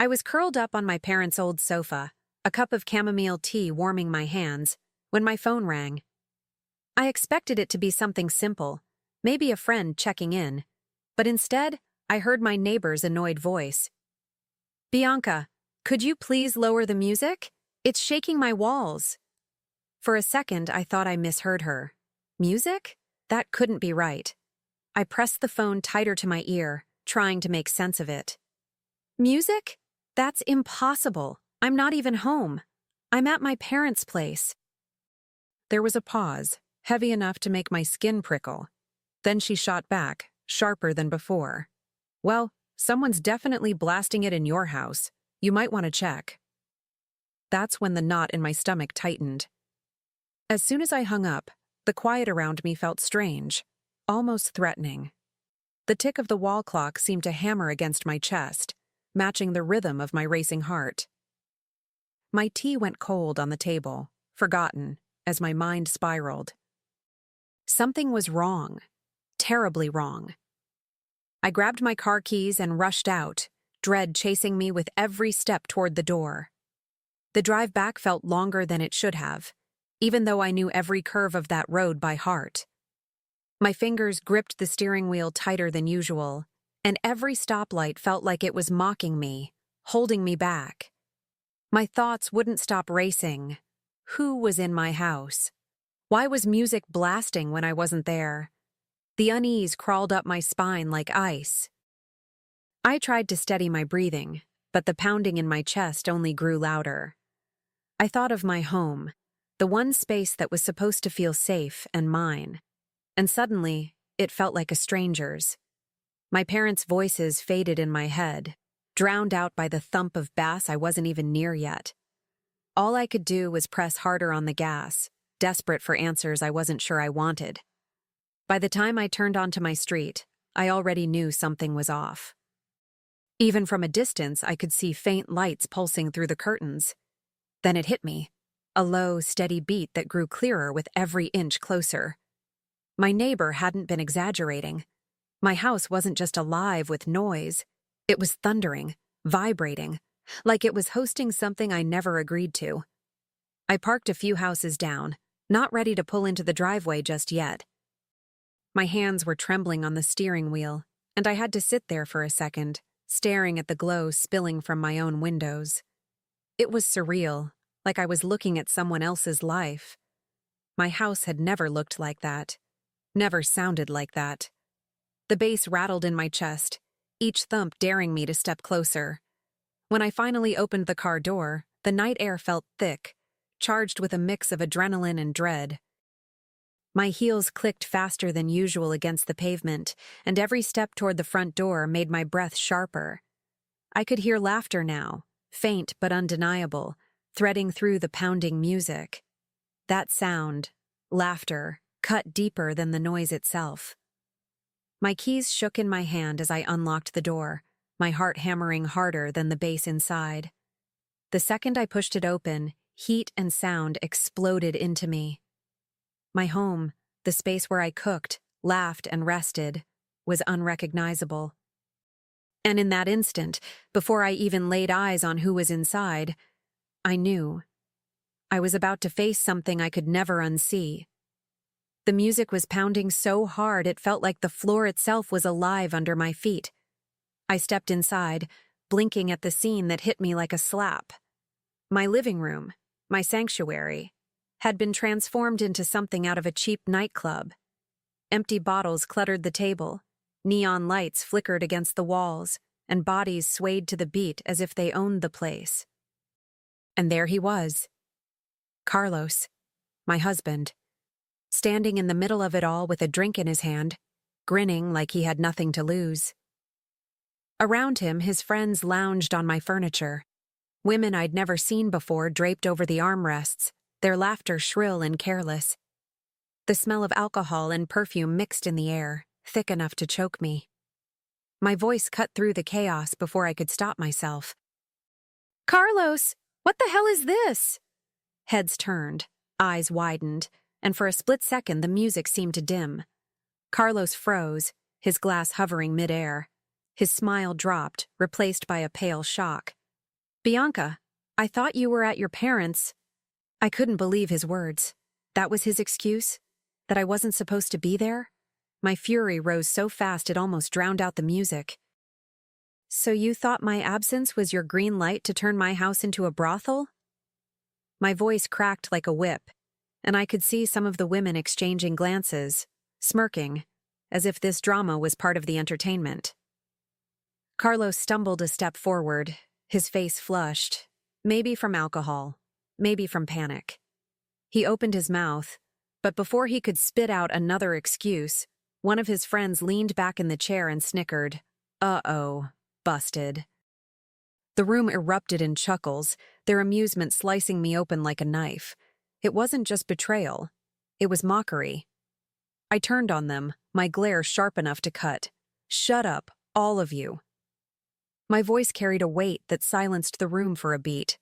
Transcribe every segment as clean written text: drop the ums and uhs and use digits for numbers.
I was curled up on my parents' old sofa, a cup of chamomile tea warming my hands, when my phone rang. I expected it to be something simple, maybe a friend checking in, but instead, I heard my neighbor's annoyed voice. "Bianca, could you please lower the music? It's shaking my walls." For a second, I thought I misheard her. Music? That couldn't be right. I pressed the phone tighter to my ear, trying to make sense of it. Music? That's impossible. I'm not even home. I'm at my parents' place. There was a pause, heavy enough to make my skin prickle. Then she shot back, sharper than before. "Well, someone's definitely blasting it in your house. You might want to check." That's when the knot in my stomach tightened. As soon as I hung up, the quiet around me felt strange, almost threatening. The tick of the wall clock seemed to hammer against my chest, matching the rhythm of my racing heart. My tea went cold on the table, forgotten, as my mind spiraled. Something was wrong, terribly wrong. I grabbed my car keys and rushed out, dread chasing me with every step toward the door. The drive back felt longer than it should have, even though I knew every curve of that road by heart. My fingers gripped the steering wheel tighter than usual, and every stoplight felt like it was mocking me, holding me back. My thoughts wouldn't stop racing. Who was in my house? Why was music blasting when I wasn't there? The unease crawled up my spine like ice. I tried to steady my breathing, but the pounding in my chest only grew louder. I thought of my home, the one space that was supposed to feel safe and mine, and suddenly, it felt like a stranger's. My parents' voices faded in my head, drowned out by the thump of bass I wasn't even near yet. All I could do was press harder on the gas, desperate for answers I wasn't sure I wanted. By the time I turned onto my street, I already knew something was off. Even from a distance, I could see faint lights pulsing through the curtains. Then it hit me, a low, steady beat that grew clearer with every inch closer. My neighbor hadn't been exaggerating. My house wasn't just alive with noise. It was thundering, vibrating, like it was hosting something I never agreed to. I parked a few houses down, not ready to pull into the driveway just yet. My hands were trembling on the steering wheel, and I had to sit there for a second, staring at the glow spilling from my own windows. It was surreal, like I was looking at someone else's life. My house had never looked like that, never sounded like that. The bass rattled in my chest, each thump daring me to step closer. When I finally opened the car door, the night air felt thick, charged with a mix of adrenaline and dread. My heels clicked faster than usual against the pavement, and every step toward the front door made my breath sharper. I could hear laughter now, faint but undeniable, threading through the pounding music. That sound, laughter, cut deeper than the noise itself. My keys shook in my hand as I unlocked the door, my heart hammering harder than the bass inside. The second I pushed it open, heat and sound exploded into me. My home, the space where I cooked, laughed, and rested, was unrecognizable. And in that instant, before I even laid eyes on who was inside, I knew. I was about to face something I could never unsee. The music was pounding so hard it felt like the floor itself was alive under my feet. I stepped inside, blinking at the scene that hit me like a slap. My living room, my sanctuary, had been transformed into something out of a cheap nightclub. Empty bottles cluttered the table, neon lights flickered against the walls, and bodies swayed to the beat as if they owned the place. And there he was, Carlos, my husband, standing in the middle of it all with a drink in his hand, grinning like he had nothing to lose. Around him, his friends lounged on my furniture, women I'd never seen before draped over the armrests, their laughter shrill and careless. The smell of alcohol and perfume mixed in the air, thick enough to choke me. My voice cut through the chaos before I could stop myself. "Carlos, what the hell is this?" Heads turned, eyes widened, and for a split second the music seemed to dim. Carlos froze, his glass hovering midair. His smile dropped, replaced by a pale shock. Bianca, I thought you were at your parents'. I couldn't believe his words. That was his excuse? That I wasn't supposed to be there? My fury rose so fast it almost drowned out the music. So you thought my absence was your green light to turn my house into a brothel? My voice cracked like a whip, and I could see some of the women exchanging glances, smirking, as if this drama was part of the entertainment. Carlos stumbled a step forward, his face flushed, maybe from alcohol, maybe from panic. He opened his mouth, but before he could spit out another excuse, one of his friends leaned back in the chair and snickered, "Uh-oh, busted." The room erupted in chuckles, their amusement slicing me open like a knife. It wasn't just betrayal, it was mockery. I turned on them, my glare sharp enough to cut. "Shut up, all of you." My voice carried a weight that silenced the room for a beat.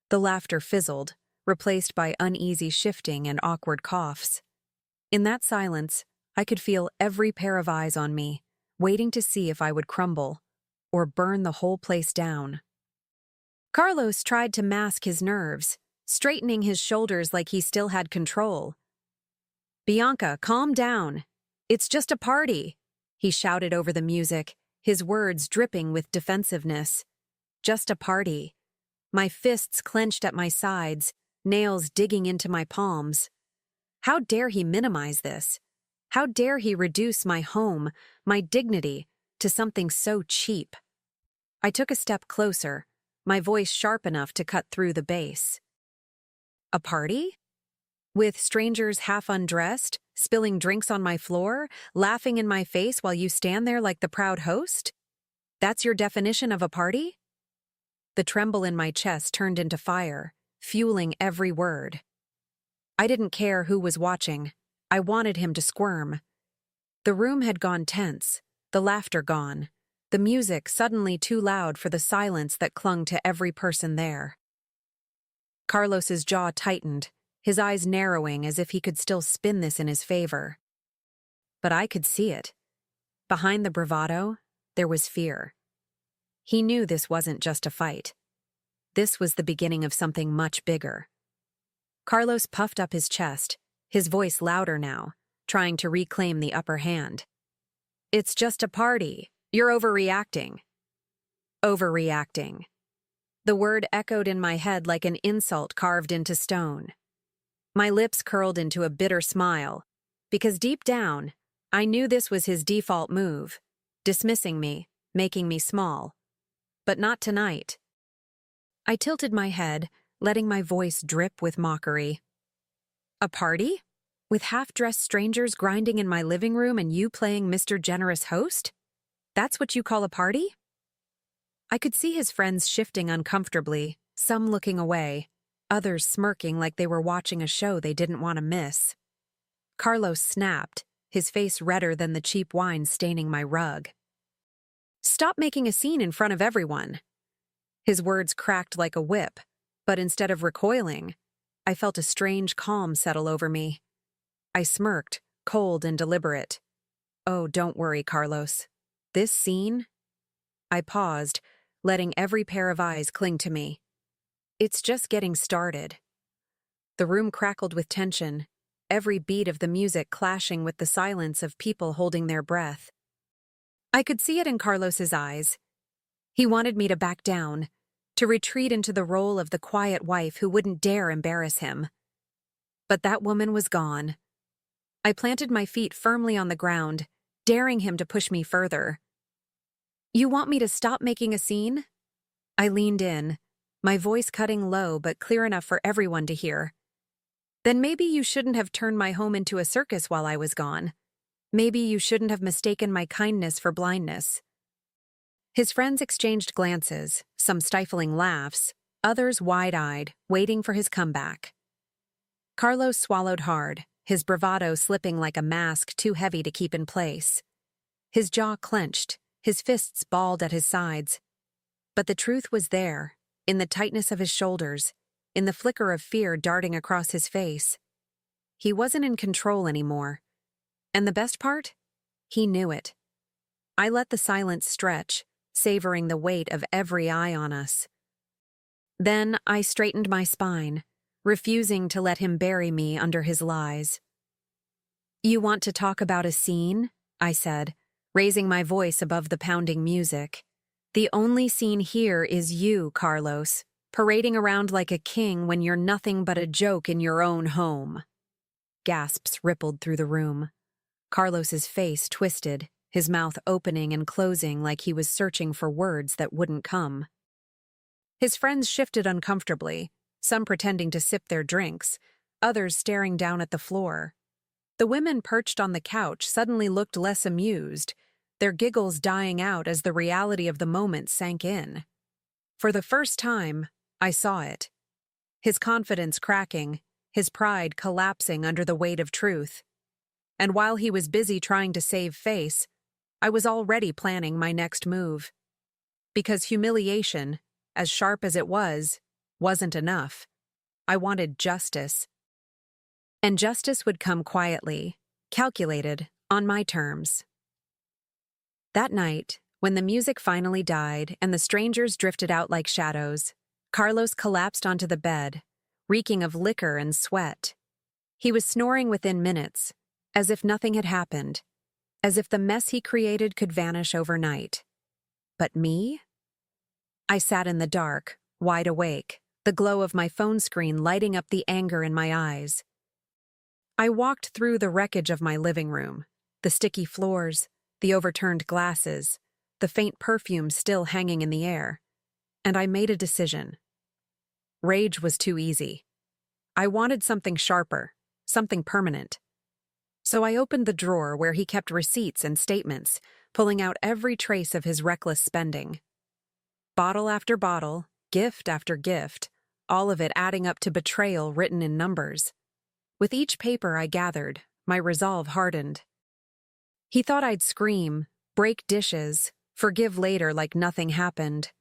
The laughter fizzled, replaced by uneasy shifting and awkward coughs. In that silence, I could feel every pair of eyes on me, waiting to see if I would crumble, or burn the whole place down. Carlos tried to mask his nerves, straightening his shoulders like he still had control. "Bianca, calm down. It's just a party," he shouted over the music, his words dripping with defensiveness. Just a party. My fists clenched at my sides, nails digging into my palms. How dare he minimize this? How dare he reduce my home, my dignity, to something so cheap? I took a step closer, my voice sharp enough to cut through the bass. "A party? With strangers half undressed, spilling drinks on my floor, laughing in my face while you stand there like the proud host? That's your definition of a party?" The tremble in my chest turned into fire, fueling every word. I didn't care who was watching. I wanted him to squirm. The room had gone tense, the laughter gone, the music suddenly too loud for the silence that clung to every person there. Carlos's jaw tightened, his eyes narrowing as if he could still spin this in his favor. But I could see it. Behind the bravado, there was fear. He knew this wasn't just a fight. This was the beginning of something much bigger. Carlos puffed up his chest, his voice louder now, trying to reclaim the upper hand. "It's just a party. You're overreacting." Overreacting. The word echoed in my head like an insult carved into stone. My lips curled into a bitter smile, because deep down, I knew this was his default move, dismissing me, making me small. But not tonight. I tilted my head, letting my voice drip with mockery. "A party? With half-dressed strangers grinding in my living room and you playing Mr. Generous Host? That's what you call a party?" I could see his friends shifting uncomfortably, some looking away, others smirking like they were watching a show they didn't want to miss. Carlos snapped, his face redder than the cheap wine staining my rug. "Stop making a scene in front of everyone." His words cracked like a whip, but instead of recoiling, I felt a strange calm settle over me. I smirked, cold and deliberate. "Oh, don't worry, Carlos. This scene?" I paused, letting every pair of eyes cling to me. "It's just getting started." The room crackled with tension, every beat of the music clashing with the silence of people holding their breath. I could see it in Carlos's eyes. He wanted me to back down, to retreat into the role of the quiet wife who wouldn't dare embarrass him. But that woman was gone. I planted my feet firmly on the ground, daring him to push me further. "You want me to stop making a scene?" I leaned in, my voice cutting low but clear enough for everyone to hear. "Then maybe you shouldn't have turned my home into a circus while I was gone. Maybe you shouldn't have mistaken my kindness for blindness." His friends exchanged glances, some stifling laughs, others wide-eyed, waiting for his comeback. Carlos swallowed hard, his bravado slipping like a mask too heavy to keep in place. His jaw clenched, his fists balled at his sides. But the truth was there, in the tightness of his shoulders, in the flicker of fear darting across his face. He wasn't in control anymore. And the best part? He knew it. I let the silence stretch, savoring the weight of every eye on us. Then I straightened my spine, refusing to let him bury me under his lies. "You want to talk about a scene?" I said, raising my voice above the pounding music. "The only scene here is you, Carlos, parading around like a king when you're nothing but a joke in your own home." Gasps rippled through the room. Carlos's face twisted, his mouth opening and closing like he was searching for words that wouldn't come. His friends shifted uncomfortably, some pretending to sip their drinks, others staring down at the floor. The women perched on the couch suddenly looked less amused, their giggles dying out as the reality of the moment sank in. For the first time, I saw it. His confidence cracking, his pride collapsing under the weight of truth. And while he was busy trying to save face, I was already planning my next move. Because humiliation, as sharp as it was, wasn't enough. I wanted justice. And justice would come quietly, calculated, on my terms. That night, when the music finally died and the strangers drifted out like shadows, Carlos collapsed onto the bed, reeking of liquor and sweat. He was snoring within minutes, as if nothing had happened, as if the mess he created could vanish overnight. But me? I sat in the dark, wide awake, the glow of my phone screen lighting up the anger in my eyes. I walked through the wreckage of my living room, the sticky floors, the overturned glasses, the faint perfume still hanging in the air, and I made a decision. Rage was too easy. I wanted something sharper, something permanent. So I opened the drawer where he kept receipts and statements, pulling out every trace of his reckless spending. Bottle after bottle, gift after gift, all of it adding up to betrayal written in numbers. With each paper I gathered, my resolve hardened. He thought I'd scream, break dishes, forgive later like nothing happened.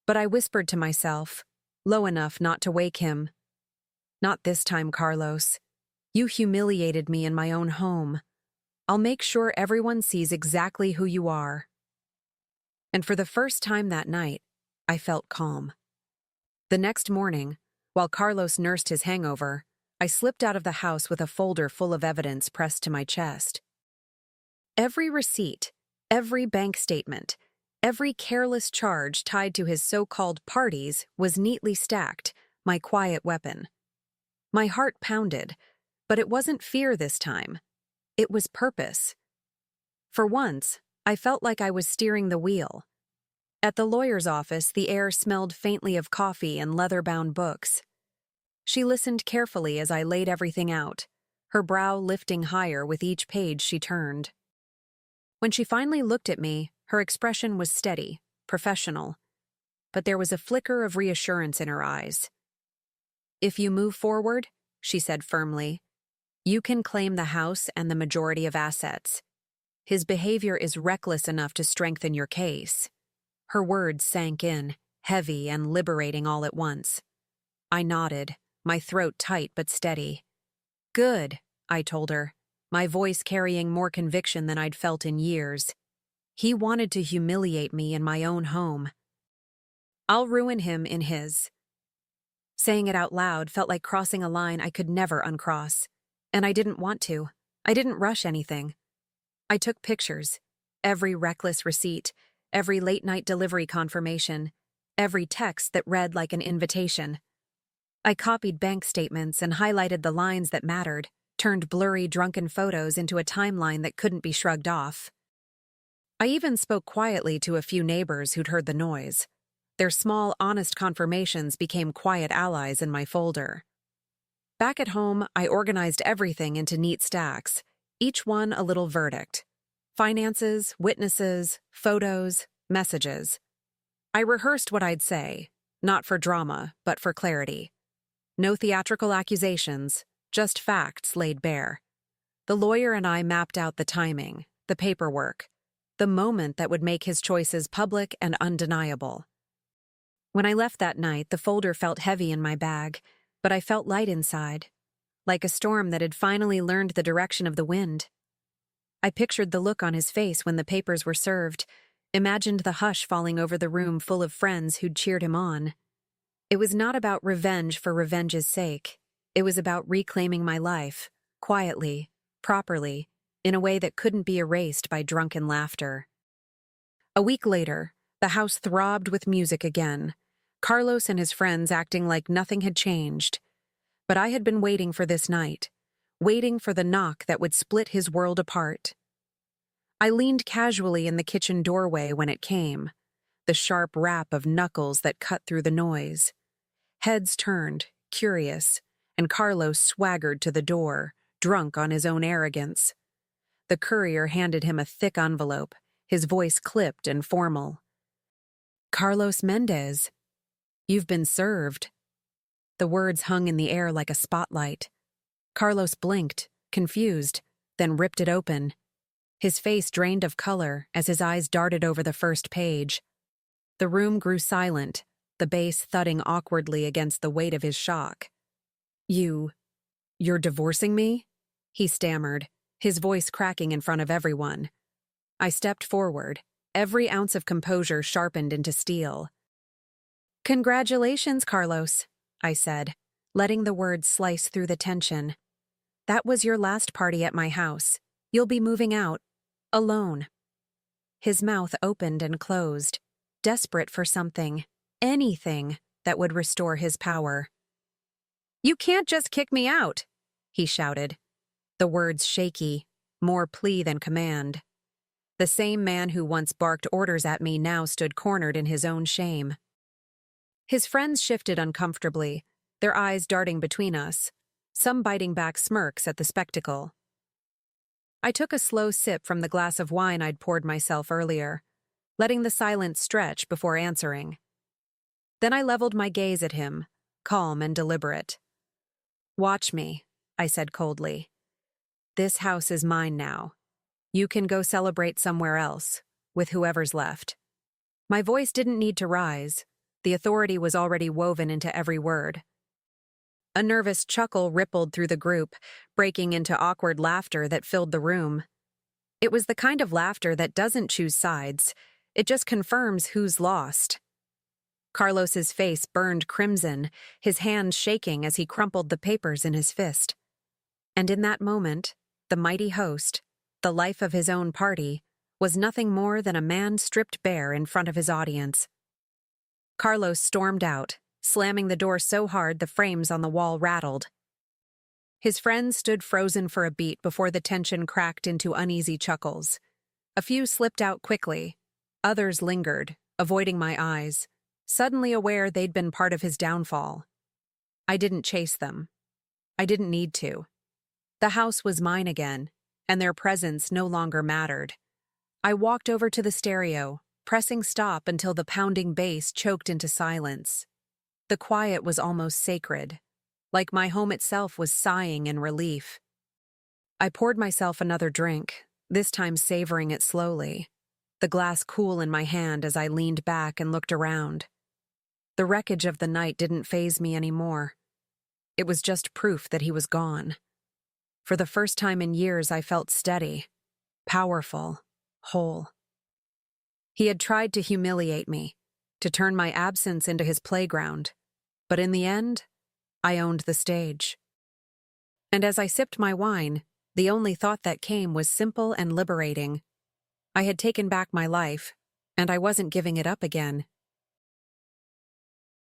But I whispered to myself, low enough not to wake him. "Not this time, Carlos. You humiliated me in my own home. I'll make sure everyone sees exactly who you are." And for the first time that night, I felt calm. The next morning, while Carlos nursed his hangover, I slipped out of the house with a folder full of evidence pressed to my chest. Every receipt, every bank statement, every careless charge tied to his so-called parties was neatly stacked, my quiet weapon. My heart pounded, but it wasn't fear this time. It was purpose. For once, I felt like I was steering the wheel. At the lawyer's office, the air smelled faintly of coffee and leather-bound books. She listened carefully as I laid everything out, her brow lifting higher with each page she turned. When she finally looked at me, her expression was steady, professional, but there was a flicker of reassurance in her eyes. "If you move forward," she said firmly, "you can claim the house and the majority of assets. His behavior is reckless enough to strengthen your case." Her words sank in, heavy and liberating all at once. I nodded, my throat tight but steady. "Good," I told her, my voice carrying more conviction than I'd felt in years. "He wanted to humiliate me in my own home. I'll ruin him in his." Saying it out loud felt like crossing a line I could never uncross. And I didn't want to. I didn't rush anything. I took pictures, every reckless receipt, every late-night delivery confirmation, every text that read like an invitation. I copied bank statements and highlighted the lines that mattered, turned blurry, drunken photos into a timeline that couldn't be shrugged off. I even spoke quietly to a few neighbors who'd heard the noise. Their small, honest confirmations became quiet allies in my folder. Back at home, I organized everything into neat stacks, each one a little verdict. Finances, witnesses, photos, messages. I rehearsed what I'd say, not for drama, but for clarity. No theatrical accusations, just facts laid bare. The lawyer and I mapped out the timing, the paperwork, the moment that would make his choices public and undeniable. When I left that night, the folder felt heavy in my bag, but I felt light inside, like a storm that had finally learned the direction of the wind. I pictured the look on his face when the papers were served, imagined the hush falling over the room full of friends who'd cheered him on. It was not about revenge for revenge's sake. It was about reclaiming my life, quietly, properly, in a way that couldn't be erased by drunken laughter. A week later, the house throbbed with music again, Carlos and his friends acting like nothing had changed. But I had been waiting for this night, waiting for the knock that would split his world apart. I leaned casually in the kitchen doorway when it came, the sharp rap of knuckles that cut through the noise. Heads turned, curious, and Carlos swaggered to the door, drunk on his own arrogance. The courier handed him a thick envelope, his voice clipped and formal. "Carlos Mendez, you've been served." The words hung in the air like a spotlight. Carlos blinked, confused, then ripped it open. His face drained of color as his eyes darted over the first page. The room grew silent, the bass thudding awkwardly against the weight of his shock. You're divorcing me?" he stammered, his voice cracking in front of everyone. I stepped forward, every ounce of composure sharpened into steel. "Congratulations, Carlos," I said, letting the words slice through the tension. "That was your last party at my house. You'll be moving out. Alone." His mouth opened and closed, desperate for something, anything, that would restore his power. "You can't just kick me out," he shouted, the words shaky, more plea than command. The same man who once barked orders at me now stood cornered in his own shame. His friends shifted uncomfortably, their eyes darting between us, some biting back smirks at the spectacle. I took a slow sip from the glass of wine I'd poured myself earlier, letting the silence stretch before answering. Then I leveled my gaze at him, calm and deliberate. "Watch me," I said coldly. "This house is mine now. You can go celebrate somewhere else, with whoever's left." My voice didn't need to rise. The authority was already woven into every word. A nervous chuckle rippled through the group, breaking into awkward laughter that filled the room. It was the kind of laughter that doesn't choose sides, it just confirms who's lost. Carlos's face burned crimson, his hands shaking as he crumpled the papers in his fist. And in that moment, the mighty host, the life of his own party, was nothing more than a man stripped bare in front of his audience. Carlos stormed out, slamming the door so hard the frames on the wall rattled. His friends stood frozen for a beat before the tension cracked into uneasy chuckles. A few slipped out quickly. Others lingered, avoiding my eyes, suddenly aware they'd been part of his downfall. I didn't chase them. I didn't need to. The house was mine again, and their presence no longer mattered. I walked over to the stereo, pressing stop until the pounding bass choked into silence. The quiet was almost sacred, like my home itself was sighing in relief. I poured myself another drink, this time savoring it slowly, the glass cool in my hand as I leaned back and looked around. The wreckage of the night didn't faze me anymore. It was just proof that he was gone. For the first time in years, I felt steady, powerful, whole. He had tried to humiliate me, to turn my absence into his playground, but in the end, I owned the stage. And as I sipped my wine, the only thought that came was simple and liberating. I had taken back my life, and I wasn't giving it up again.